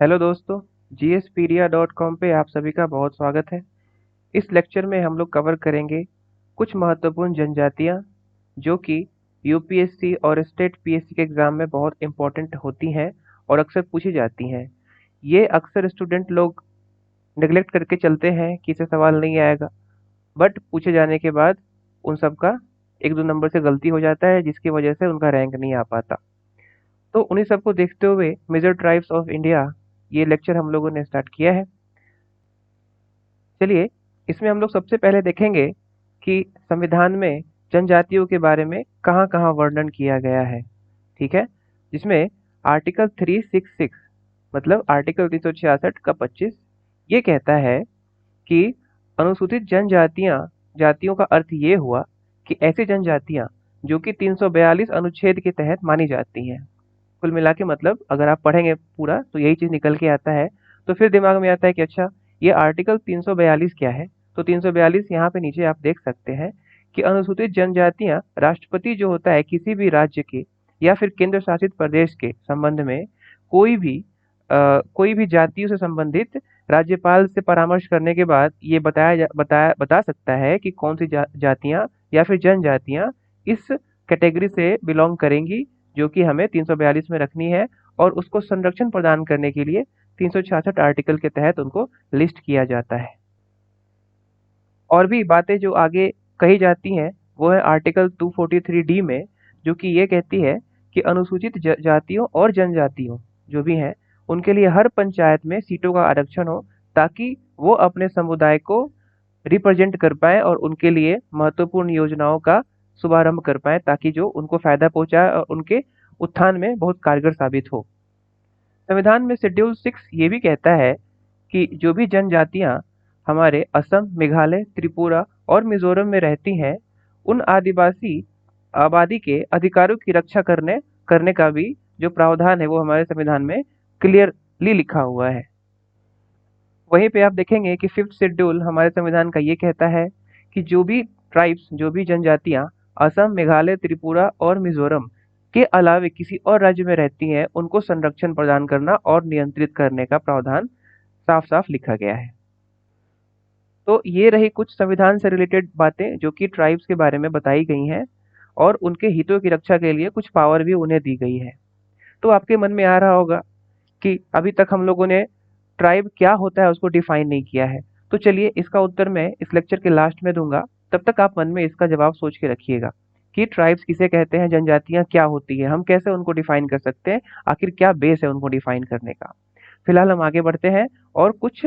Hello दोस्तों, gspedia.com पे आप सभी का बहुत स्वागत है। इस लेक्चर में हम लोग कवर करेंगे कुछ महत्वपूर्ण जनजातियां जो कि यूपीएससी और स्टेट पीएससी के एग्ज़ाम में बहुत इम्पोर्टेंट होती हैं और अक्सर पूछी जाती हैं। ये अक्सर स्टूडेंट लोग नेग्लेक्ट करके चलते हैं कि इससे सवाल नहीं आएगा, बट पूछे जाने के बाद उन सब का 1-2 नंबर से गलती हो जाता है जिसकी वजह से उनका रैंक नहीं आ पाता। तो उन्हीं सबको देखते हुए मेजर ट्राइब्स ऑफ इंडिया ये लेक्चर हम लोगों ने स्टार्ट किया है। चलिए, इसमें हम लोग सबसे पहले देखेंगे कि संविधान में जनजातियों के बारे में कहाँ-कहाँ वर्णन किया गया है। ठीक है? जिसमें आर्टिकल 366 मतलब आर्टिकल 366 का 25 ये कहता है कि अनुसूचित जनजातियां जातियों का अर्थ ये हुआ कि ऐसी जनजातियां जो कि 342 अनुच्छेद के तहत मानी जाती हैं। कुल मिला के मतलब अगर आप पढ़ेंगे पूरा तो यही चीज़ निकल के आता है। तो फिर दिमाग में आता है कि अच्छा, ये आर्टिकल 342 क्या है? तो 342 यहाँ पे नीचे आप देख सकते हैं कि अनुसूचित जनजातियाँ राष्ट्रपति जो होता है किसी भी राज्य के या फिर केंद्र शासित प्रदेश के संबंध में कोई भी कोई भी जातियों से संबंधित राज्यपाल से परामर्श करने के बाद ये बता सकता है कि कौन सी जातियाँ या फिर जनजातियाँ इस कैटेगरी से बिलोंग करेंगी जो कि हमें 342 में रखनी है, और उसको संरक्षण प्रदान करने के लिए 366 आर्टिकल के तहत उनको लिस्ट किया जाता है। और भी बातें जो आगे कही जाती हैं वो है आर्टिकल 243 डी में, जो कि ये कहती है कि अनुसूचित जातियों और जनजातियों जो भी हैं उनके लिए हर पंचायत में सीटों का आरक्षण हो, ताकि वो अपने समुदाय को रिप्रेजेंट कर पाएँ और उनके लिए महत्वपूर्ण योजनाओं का शुभारंभ कर पाएँ, ताकि जो उनको फ़ायदा पहुँचाए और उनके उत्थान में बहुत कारगर साबित हो। संविधान में शेड्यूल 6 ये भी कहता है कि जो भी जनजातियां हमारे असम, मेघालय, त्रिपुरा और मिजोरम में रहती हैं, उन आदिवासी आबादी के अधिकारों की रक्षा करने करने का भी जो प्रावधान है वो हमारे संविधान में क्लियरली लिखा हुआ है। वहीं पे आप देखेंगे कि फिफ्थ शेड्यूल हमारे संविधान का ये कहता है कि जो भी ट्राइब्स, जो भी जनजातियां असम, मेघालय, त्रिपुरा और मिजोरम के अलावे किसी और राज्य में रहती हैं, उनको संरक्षण प्रदान करना और नियंत्रित करने का प्रावधान साफ साफ लिखा गया है। तो ये रही कुछ संविधान से रिलेटेड बातें जो कि ट्राइब्स के बारे में बताई गई हैं, और उनके हितों की रक्षा के लिए कुछ पावर भी उन्हें दी गई है। तो आपके मन में आ रहा होगा कि अभी तक हम लोगों ने ट्राइब क्या होता है उसको डिफाइन नहीं किया है। तो चलिए, इसका उत्तर मैं इस लेक्चर के लास्ट में दूंगा। तब तक आप मन में इसका जवाब सोच के रखिएगा कि ट्राइब्स किसे कहते हैं, जनजातियां क्या होती है, हम कैसे उनको डिफाइन कर सकते हैं, आखिर क्या बेस है उनको डिफाइन करने का। फिलहाल हम आगे बढ़ते हैं और कुछ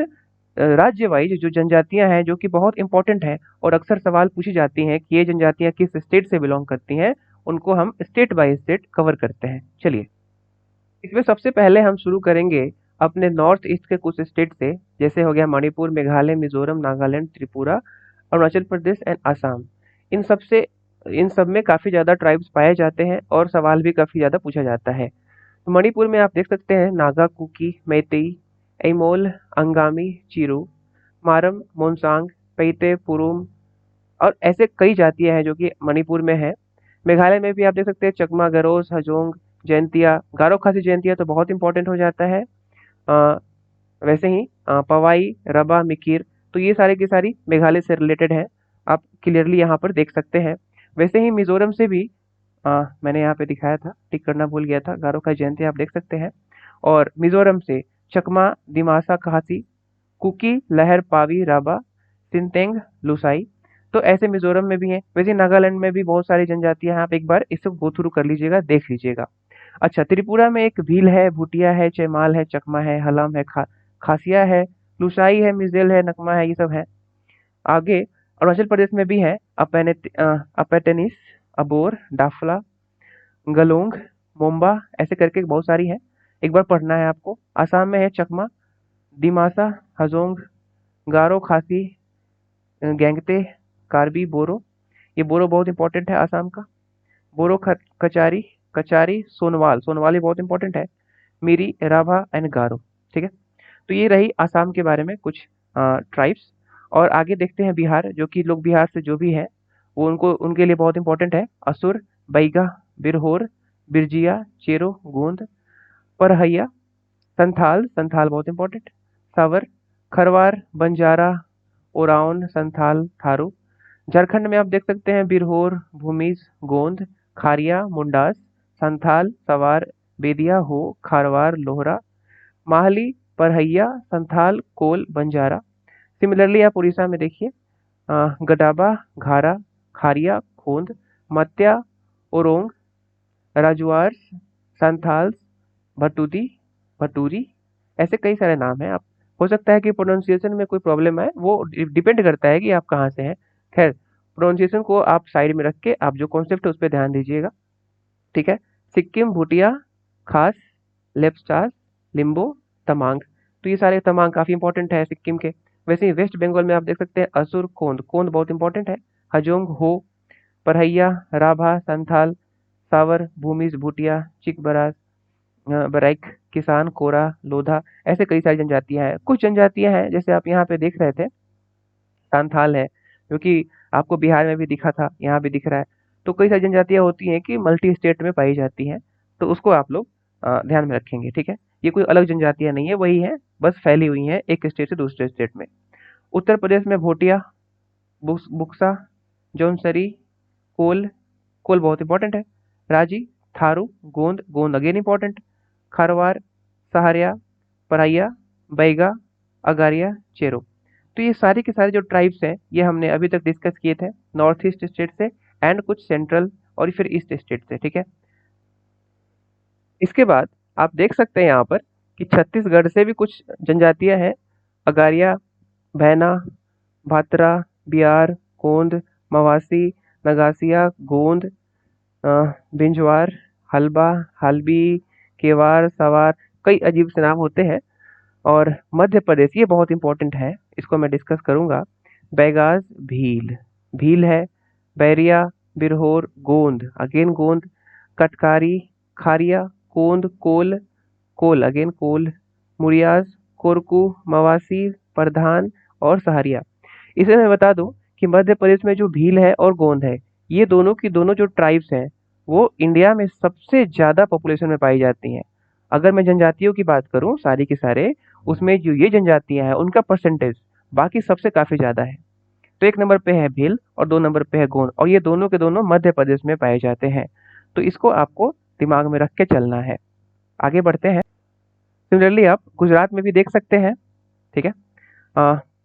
राज्य वाइज जो जनजातियां हैं जो कि बहुत इंपॉर्टेंट है और अक्सर सवाल पूछी जाती हैं कि ये जनजातियां किस स्टेट से बिलोंग करती हैं, उनको हम स्टेट बाय स्टेट कवर करते हैं। चलिए, इसमें सबसे पहले हम शुरू करेंगे अपने नॉर्थ ईस्ट के कुछ स्टेट से, जैसे हो गया मणिपुर, मेघालय, मिजोरम, नागालैंड, त्रिपुरा, अरुणाचल प्रदेश एंड असम। इन सब से इन सब में काफ़ी ज़्यादा ट्राइब्स पाए जाते हैं और सवाल भी काफ़ी ज़्यादा पूछा जाता है। तो मणिपुर में आप देख सकते हैं नागा, कुकी, मैतेई, ऐमोल, अंगामी, चिरू, मारम, मोनसांग, पैते, पुरुम और ऐसे कई जातियां हैं जो कि मणिपुर में है। मेघालय में भी आप देख सकते हैं चकमा, गरोस, हजोंग, जयंतिया, गारो खासी जयंतिया तो बहुत इंपॉर्टेंट हो जाता है। अ, वैसे ही पवाई, रबा, मिकिर, तो ये सारे की सारी मेघालय से रिलेटेड है। आप क्लियरली यहाँ पर देख सकते हैं। वैसे ही मिजोरम से भी मैंने यहाँ पे दिखाया था, टिक करना भूल गया था, गारो खासी जयंतिया आप देख सकते हैं। और मिजोरम से चकमा, दिमासा, खासी, कुकी, लहर, पावी, राबा, सिंतेंग, लुसाई, तो ऐसे मिजोरम में भी हैं। वैसे नागालैंड में भी बहुत सारी जनजातियां हैं, आप एक बार इसको गो थ्रू कर लीजिएगा, देख लीजिएगा। अच्छा, त्रिपुरा में एक भील है, भूटिया है, चैमाल है, चकमा है, हलम है, खासिया है, लुसाई है, मिजेल है, नकमा है, ये सब है। आगे अरुणाचल प्रदेश में भी है अपेटेनिस, अबोर, डाफला, गलोंग, मोम्बा, ऐसे करके बहुत सारी है। एक बार पढ़ना है आपको। आसाम में है चकमा, दिमासा, हजोंग, गारो खासी, गैंगते, कार्बी, बोरो। ये बोरो बहुत इंपॉर्टेंट है आसाम का। बोरो कचारी, कचारी, सोनवाल, सोनवाल भी बहुत इंपॉर्टेंट है। मीरी, राभा एंड गारो। ठीक है, तो ये रही आसाम के बारे में कुछ ट्राइब्स। और आगे देखते हैं बिहार, जो कि लोग बिहार से जो भी हैं वो उनको उनके लिए बहुत इंपॉर्टेंट है। असुर, बैगा, बिरहोर, बिरजिया, चेरो, गोंद, परहैया, संथाल, संथाल बहुत इंपॉर्टेंट। सावर, खरवार, बंजारा, ओरावन, संथाल, थारू। झारखंड में आप देख सकते हैं बिरहोर, भूमिज, गोंद, खारिया, मुंडास, संथाल, सवार, बेदिया, हो, खारवार, लोहरा, माहली, परहैया, संथाल, कोल, बंजारा। सिमिलरली आप उड़ीसा में देखिए गडाबा, घारा, खारिया, खोंद, मत्या, ओरोंग, राजवार, संथाल्स, भटूदी, भटूरी। ऐसे कई सारे नाम हैं। आप हो सकता है कि प्रोनाउंसिएशन में कोई प्रॉब्लम आए, वो डिपेंड करता है कि आप कहाँ से हैं। खैर, प्रोनाउंसिएशन को आप साइड में रख के आप जो कॉन्सेप्ट है उस पर ध्यान दीजिएगा। ठीक है। सिक्किम, भूटिया, खास, लेप्चास, लिम्बो, तमांग। तो ये सारे तमांग काफ़ी इंपॉर्टेंट है सिक्किम के। वैसे ही वेस्ट बंगाल में आप देख सकते हैं असुर, कोंद, कोंद बहुत इंपॉर्टेंट है। हजोंग, हो, परहैया, राभा, संथाल, सावर, भूमिज, भूटिया, चिकबरास, बरैक, किसान, कोरा, लोधा। ऐसे कई सारी जनजातियां हैं। कुछ जनजातियां हैं जैसे आप यहाँ पे देख रहे थे, संथाल है, जो कि आपको बिहार में भी दिखा था, यहाँ भी दिख रहा है। तो कई सारी जनजातियां होती हैं कि मल्टी स्टेट में पाई जाती हैं, तो उसको आप लोग ध्यान में रखेंगे। ठीक है। ये कोई अलग जनजातियां नहीं है, वही है, बस फैली हुई हैं एक स्टेट से दूसरे स्टेट में। उत्तर प्रदेश में भोटिया, बुक्सा, जौनसरी, कोल, कोल बहुत इंपॉर्टेंट है। राजी, थारू, गोंद, गोंद अगेन इंपॉर्टेंट। खरवार, सहारिया, पराइया, बैगा, अगारिया, चेरो। तो ये सारे के सारे जो ट्राइब्स हैं ये हमने अभी तक डिस्कस किए थे नॉर्थ ईस्ट स्टेट से एंड कुछ सेंट्रल और फिर ईस्ट स्टेट से। ठीक है। इसके बाद आप देख सकते हैं यहाँ पर कि छत्तीसगढ़ से भी कुछ जनजातियां हैं। अगारिया, भैना, भात्रा, बिहार, कोंद, मवासी, नगासिया, गोंद, बिंजवार, हलबा, हल्बी, केवार, सवार। कई अजीब से नाम होते हैं। और मध्य प्रदेश ये बहुत इंपॉर्टेंट है, इसको मैं डिस्कस करूंगा। बैगाज, भील, भील है। बैरिया, बिरहोर, गोंद अगेन गोंद, कटकारी, खारिया, कोंद, कोल, कोल अगेन कोल, मुरियाज, कोरकू, मवासी, प्रधान और सहारिया। इसे मैं बता दूं कि मध्य प्रदेश में जो भील है और गोंद है, ये दोनों की दोनों जो ट्राइब्स हैं वो इंडिया में सबसे ज्यादा पॉपुलेशन में पाई जाती हैं। अगर मैं जनजातियों की बात करूं सारी की सारे, उसमें जो ये जनजातियां हैं उनका परसेंटेज बाकी सबसे काफी ज्यादा है। तो एक नंबर पे है भील और दो नंबर पे है गोंड, और ये दोनों के दोनों मध्य प्रदेश में पाए जाते हैं। तो इसको आपको दिमाग में रख के चलना है। आगे बढ़ते हैं। सिमिलरली आप गुजरात में भी देख सकते हैं। ठीक है।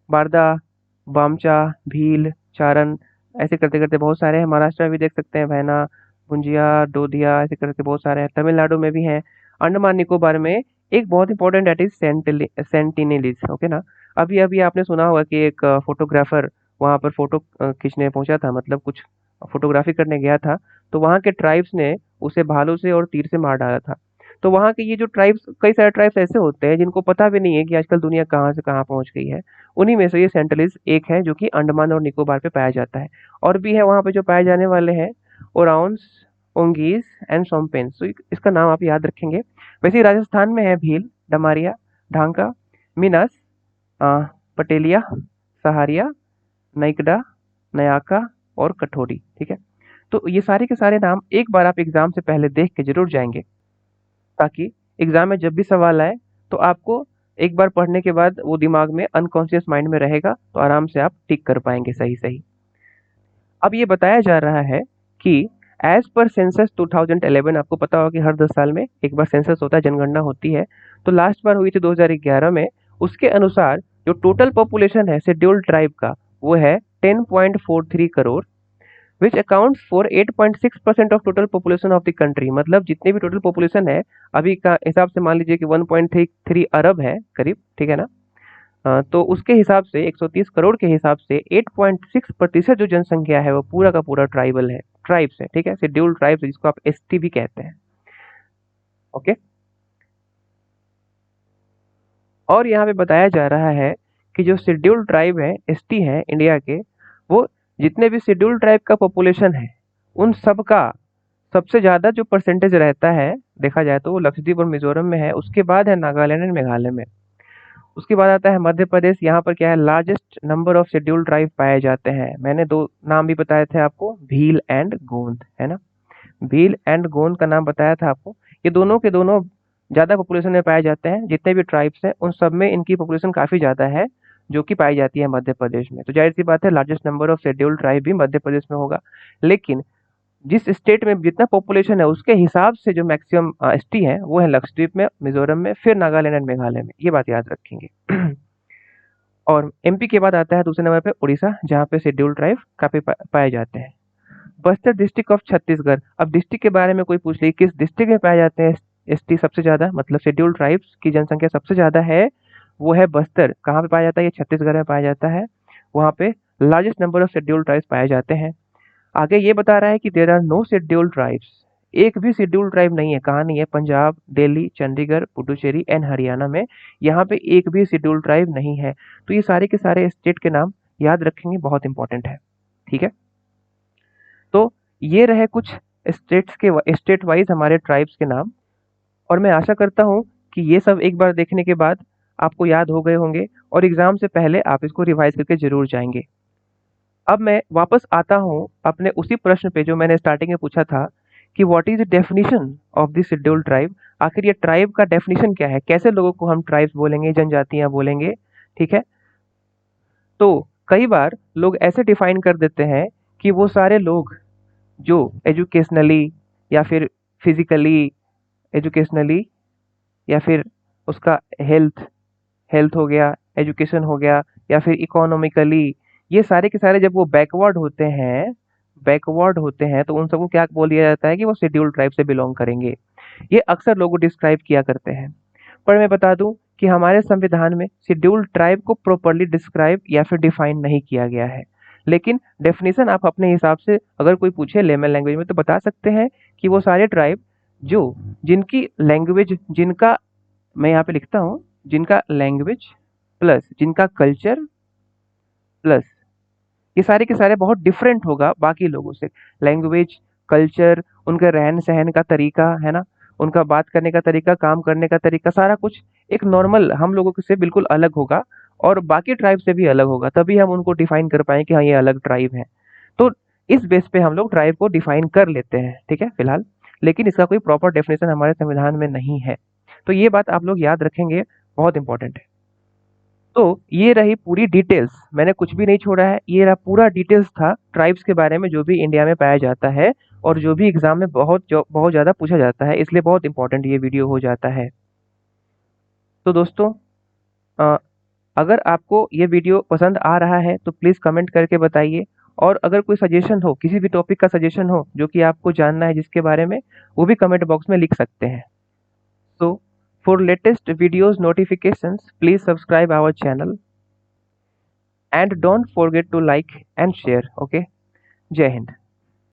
बारदा, बामचा, भील, चारण, ऐसे करते करते बहुत सारे हैं। महाराष्ट्र में भी देख सकते हैं भैना, भुंजिया, डोधिया, ऐसे करके बहुत सारे हैं। तमिलनाडु में भी हैं। अंडमान निकोबार में एक बहुत important that is Sentinelese. Okay ना। अभी अभी आपने सुना होगा कि एक फोटोग्राफर वहां पर फोटो खींचने पहुंचा था, मतलब कुछ फोटोग्राफी करने गया था। तो वहां के ट्राइब्स ने उसे भालू से और तीर से मार डाला था। तो वहाँ के ये जो ट्राइब्स, कई सारे ट्राइब्स ऐसे होते हैं जिनको पता भी नहीं है कि आजकल दुनिया कहाँ से कहाँ पहुंच गई है। उन्हीं में से ये सेंटिनलीज एक है जो कि अंडमान और निकोबार पे पाया जाता है। और भी है वहाँ पे जो पाए जाने वाले हैं, ओराउंस, ओंगीज एंड सोम्पेन। तो इसका नाम आप याद रखेंगे। वैसे ही राजस्थान में है भील, डमारिया, ढांका, मीनास, पटेलिया, सहारिया, नैकड़ा, नयाका और कठोरी। ठीक है। तो ये सारे के सारे नाम एक बार आप एग्जाम से पहले देख के जरूर जाएंगे, ताकि एग्जाम में जब भी सवाल आए तो आपको एक बार पढ़ने के बाद वो दिमाग में अनकॉन्शियस माइंड में रहेगा, तो आराम से आप टिक कर पाएंगे सही सही। अब ये बताया जा रहा है कि एज पर सेंसस 2011, आपको पता होगा कि हर 10 साल में एक बार सेंसस होता है, जनगणना होती है। तो लास्ट बार हुई थी 2011 में। उसके अनुसार जो टोटल पॉपुलेशन है शेड्यूल्ड ट्राइब का, वो है 10.43 crore, which accounts for 8.6% of total population of the country. मतलब जितनी भी टोटल पॉपुलेशन है अभी का हिसाब से मान लीजिए कि 1.33 अरब है करीब। ठीक है ना। तो उसके हिसाब से 130 करोड़ के हिसाब से 8.6% जो जनसंख्या है वो पूरा का पूरा ट्राइबल है, ट्राइब्स है। ठीक है। शेड्यूल्ड ट्राइब्स जिसको आप एसटी भी कहते हैं। ओके। और यहाँ पे बताया जा रहा है कि जो शेड्यूल्ड ट्राइब है, एसटी है इंडिया के, वो जितने भी शेड्यूल्ड ट्राइब का पॉपुलेशन है उन सब का सबसे ज्यादा जो परसेंटेज रहता है देखा जाए तो वो लक्षद्वीप और मिजोरम में है। उसके बाद है नागालैंड एंड मेघालय में। उसके बाद आता है मध्य प्रदेश। यहाँ पर क्या है, largest number of scheduled tribe पाए जाते हैं। मैंने दो नाम भी बताए थे आपको, भील एंड गोंद, है ना। भील एंड गोंद का नाम बताया था आपको। ये दोनों के दोनों ज़्यादा पॉपुलेशन में पाए जाते हैं। जितने भी ट्राइब्स हैं उन सब में इनकी पॉपुलेशन काफ़ी ज़्यादा है जो कि पाई जाती है मध्य प्रदेश में। तो जाहिर सी बात है largest number of scheduled tribe भी मध्य प्रदेश में होगा। लेकिन जिस स्टेट में जितना पॉपुलेशन है उसके हिसाब से जो मैक्सिमम एसटी है वो है लक्षद्वीप में, मिजोरम में, फिर नागालैंड एंड मेघालय में। ये बात याद रखेंगे। और एमपी के बाद आता है दूसरे नंबर पे उड़ीसा, जहाँ पे शेड्यूल्ड ट्राइब काफी पाए जाते हैं। Bastar district of Chhattisgarh. अब डिस्ट्रिक्ट के बारे में कोई पूछ ले किस डिस्ट्रिक्ट में पाए जाते हैं एसटी सबसे ज्यादा, मतलब शेड्यूल्ड ट्राइब्स की जनसंख्या सबसे ज्यादा है, वो है बस्तर। कहाँ पे पाया जाता है? ये छत्तीसगढ़ में पाया जाता है। वहाँ पे largest number of scheduled tribes पाए जाते हैं। आगे ये बता रहा है कि there are no scheduled tribes. एक भी शेड्यूल्ड ट्राइब नहीं है। कहाँ नहीं है? पंजाब, दिल्ली, चंडीगढ़, पुडुचेरी एंड हरियाणा में यहाँ पे एक भी शेड्यूल्ड ट्राइब नहीं है। तो ये सारे के सारे स्टेट के नाम याद रखेंगे, बहुत इंपॉर्टेंट है। ठीक है, तो ये रहे कुछ स्टेट वाइज हमारे ट्राइब्स के नाम। और मैं आशा करता हूँ कि ये सब एक बार देखने के बाद आपको याद हो गए होंगे और एग्जाम से पहले आप इसको रिवाइज करके जरूर जाएंगे। अब मैं वापस आता हूँ अपने उसी प्रश्न पे जो मैंने स्टार्टिंग में पूछा था कि what is the definition of the scheduled tribe. आखिर ये ट्राइब का डेफिनेशन क्या है? कैसे लोगों को हम ट्राइब्स बोलेंगे, जनजातियां बोलेंगे? ठीक है, तो कई बार लोग ऐसे डिफाइन कर देते हैं कि वो सारे लोग जो एजुकेशनली या फिर फिजिकली, एजुकेशनली या फिर उसका हेल्थ हेल्थ हो गया, एजुकेशन हो गया, या फिर इकोनॉमिकली, ये सारे के सारे जब वो बैकवर्ड होते हैं तो उन सबको क्या बोल दिया जाता है कि वो शेड्यूल्ड ट्राइब से बिलोंग करेंगे। ये अक्सर लोग डिस्क्राइब किया करते हैं। पर मैं बता दूं कि हमारे संविधान में शेड्यूल्ड ट्राइब को प्रॉपर्ली डिस्क्राइब या फिर डिफाइन नहीं किया गया है। लेकिन डेफिनेशन आप अपने हिसाब से अगर कोई पूछे लेमन लैंग्वेज में तो बता सकते हैं कि वो सारे ट्राइब जो जिनकी लैंग्वेज, जिनका, मैं यहाँ पे लिखता हूँ, जिनका लैंग्वेज प्लस जिनका कल्चर प्लस ये सारे के सारे बहुत डिफरेंट होगा बाकी लोगों से। लैंग्वेज, कल्चर, उनका रहन सहन का तरीका है ना, उनका बात करने का तरीका, काम करने का तरीका, सारा कुछ एक नॉर्मल हम लोगों से बिल्कुल अलग होगा और बाकी ट्राइब से भी अलग होगा। तभी हम उनको डिफाइन कर पाए कि हाँ ये अलग ट्राइब है। तो इस बेस पे हम लोग ट्राइब को डिफाइन कर लेते हैं, ठीक है, फिलहाल। लेकिन इसका कोई प्रॉपर डेफिनेशन हमारे संविधान में नहीं है। तो ये बात आप लोग याद रखेंगे, बहुत इंपॉर्टेंट है। तो ये रही पूरी डिटेल्स, मैंने कुछ भी नहीं छोड़ा है। ये रहा पूरा डिटेल्स था ट्राइब्स के बारे में जो भी इंडिया में पाया जाता है और जो भी एग्जाम में बहुत ज़्यादा पूछा जाता है, इसलिए बहुत इंपॉर्टेंट ये वीडियो हो जाता है। तो दोस्तों, अ, अगर आपको ये वीडियो पसंद आ रहा है तो प्लीज़ कमेंट करके बताइए। और अगर कोई सजेशन हो, किसी भी टॉपिक का सजेशन हो जो कि आपको जानना है जिसके बारे में, वो भी कमेंट बॉक्स में लिख सकते हैं। So, for latest videos notifications, please subscribe our channel and don't forget to like and share. Okay, Jai Hind.